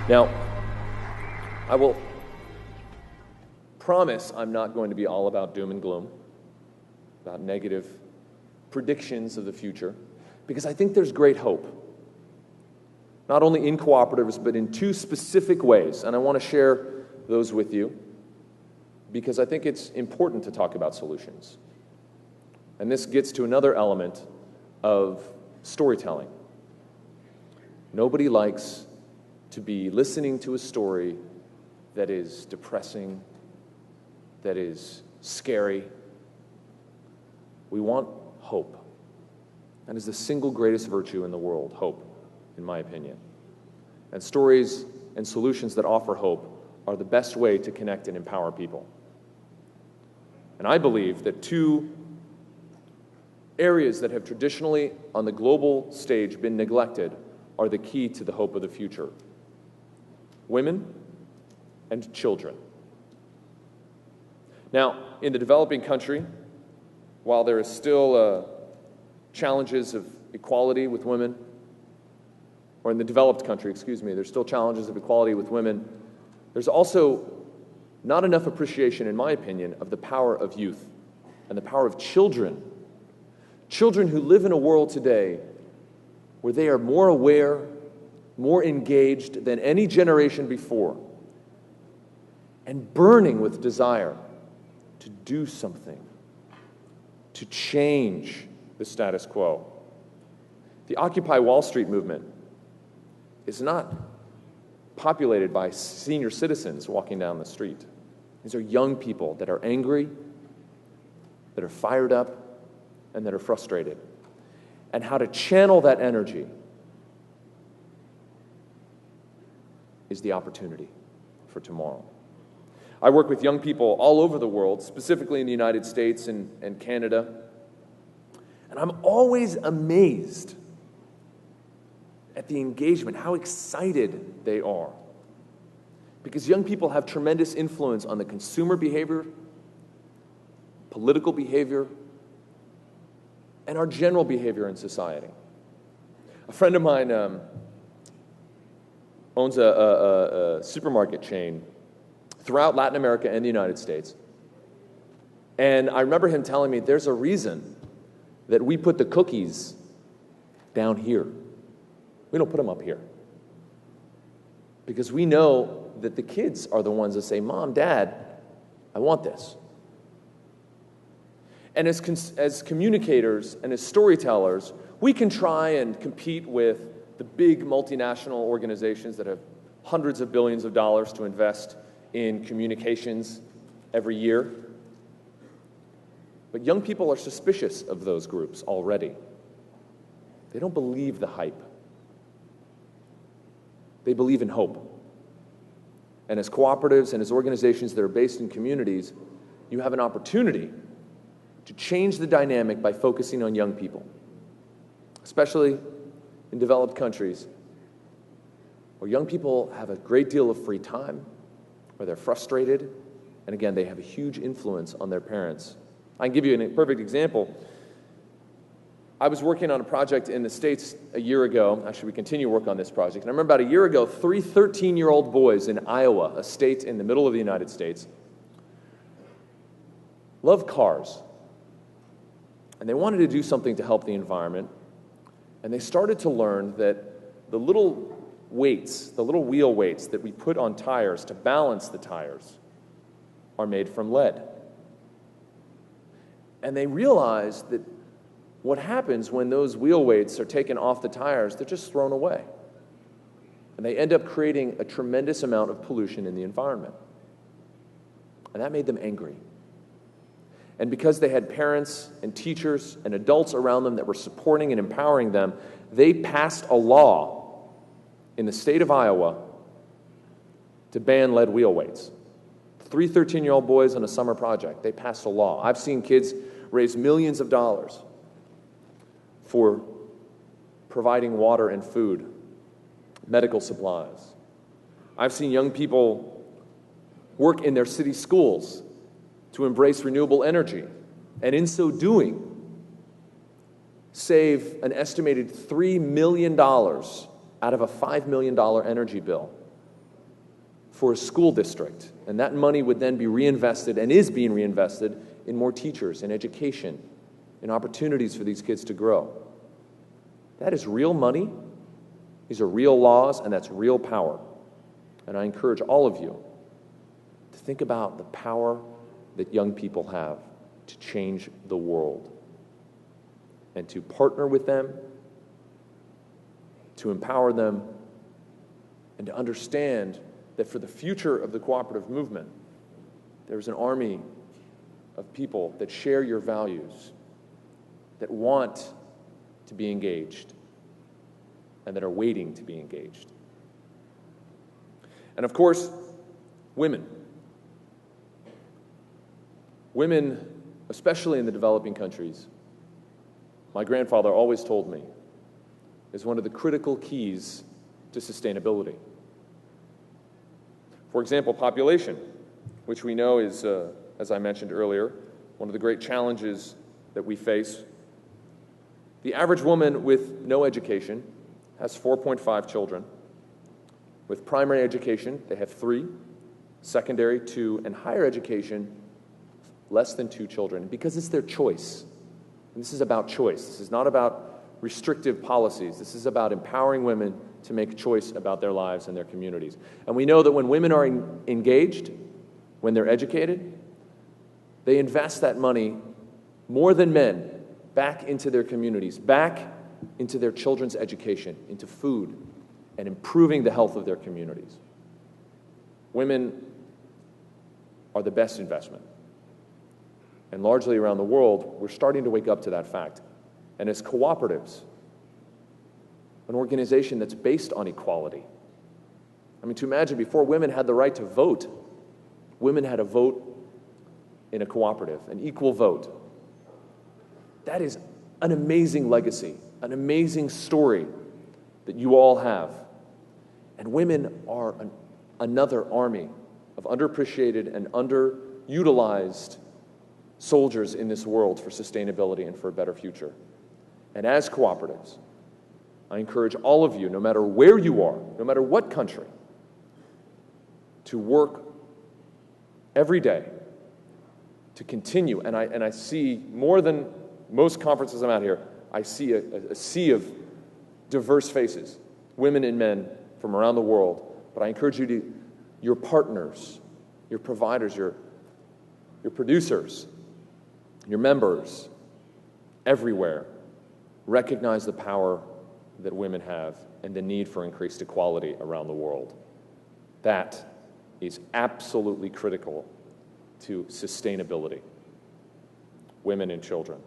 Now, I will promise I'm not going to be all about doom and gloom, about negative predictions of the future, because I think there's great hope, not only in cooperatives, but in two specific ways, and I want to share those with you, because I think it's important to talk about solutions. And this gets to another element of storytelling. Nobody likes to be listening to a story that is depressing, that is scary. We want hope. That is the single greatest virtue in the world, hope, in my opinion. And stories and solutions that offer hope are the best way to connect and empower people. And I believe that two areas that have traditionally, on the global stage, been neglected are the key to the hope of the future: women and children. Now, in the developing country, while there is still challenges of equality with women, or in the developed country, there's still challenges of equality with women, there's also not enough appreciation, in my opinion, of the power of youth and the power of children. Children who live in a world today where they are more aware, more engaged than any generation before, and burning with desire to do something, to change the status quo. The Occupy Wall Street movement is not populated by senior citizens walking down the street. These are young people that are angry, that are fired up, and that are frustrated. And how to channel that energy is the opportunity for tomorrow. I work with young people all over the world, specifically in the United States and Canada, and I'm always amazed at the engagement, how excited they are. Because young people have tremendous influence on the consumer behavior, political behavior, and our general behavior in society. A friend of mine owns a supermarket chain throughout Latin America and the United States. And I remember him telling me there's a reason that we put the cookies down here. We don't put them up here. Because we know that the kids are the ones that say, "Mom, Dad, I want this." And as communicators and as storytellers, we can try and compete with the big multinational organizations that have hundreds of billions of dollars to invest in communications every year. But young people are suspicious of those groups already. They don't believe the hype. They believe in hope. And as cooperatives and as organizations that are based in communities, you have an opportunity to change the dynamic by focusing on young people, especially in developed countries, where young people have a great deal of free time, where they're frustrated, and again, they have a huge influence on their parents. I can give you a perfect example. I was working on a project in the States a year ago. Actually, we continue work on this project. And I remember about a year ago, 3 13-year-old boys in Iowa, a state in the middle of the United States, love cars. And they wanted to do something to help the environment. And they started to learn that the little weights, the little wheel weights that we put on tires to balance the tires are made from lead. And they realized that what happens when those wheel weights are taken off the tires, they're just thrown away. And they end up creating a tremendous amount of pollution in the environment. And that made them angry. And because they had parents and teachers and adults around them that were supporting and empowering them, they passed a law in the state of Iowa to ban lead wheel weights. 3 13-year-old boys on a summer project, they passed a law. I've seen kids raise millions of dollars for providing water and food, medical supplies. I've seen young people work in their city schools to embrace renewable energy, and in so doing, save an estimated $3 million out of a $5 million energy bill for a school district, and that money would then be reinvested and is being reinvested in more teachers, in education, in opportunities for these kids to grow. That is real money, these are real laws, and that's real power. And I encourage all of you to think about the power that young people have to change the world, and to partner with them, to empower them, and to understand that for the future of the cooperative movement, there's an army of people that share your values, that want to be engaged, and that are waiting to be engaged. And of course, women. Women, especially in the developing countries, my grandfather always told me, is one of the critical keys to sustainability. For example, population, which we know is, as I mentioned earlier, one of the great challenges that we face. The average woman with no education has 4.5 children. With primary education, they have 3, secondary 2, and higher education, less than 2 children, because it's their choice. And this is about choice. This is not about restrictive policies. This is about empowering women to make a choice about their lives and their communities. And we know that when women are engaged, when they're educated, they invest that money more than men back into their communities, back into their children's education, into food, and improving the health of their communities. Women are the best investment. And largely around the world, we're starting to wake up to that fact. And as cooperatives, an organization that's based on equality. I mean, to imagine before women had the right to vote, women had a vote in a cooperative, an equal vote. That is an amazing legacy, an amazing story that you all have. And women are another army of underappreciated and underutilized soldiers in this world for sustainability and for a better future. And as cooperatives, I encourage all of you, no matter where you are, no matter what country, to work every day to continue. And I see more than most conferences I'm at here, I see a sea of diverse faces, women and men from around the world. But I encourage you to, your partners, your providers, your producers, your members, everywhere, recognize the power that women have and the need for increased equality around the world. That is absolutely critical to sustainability, women and children.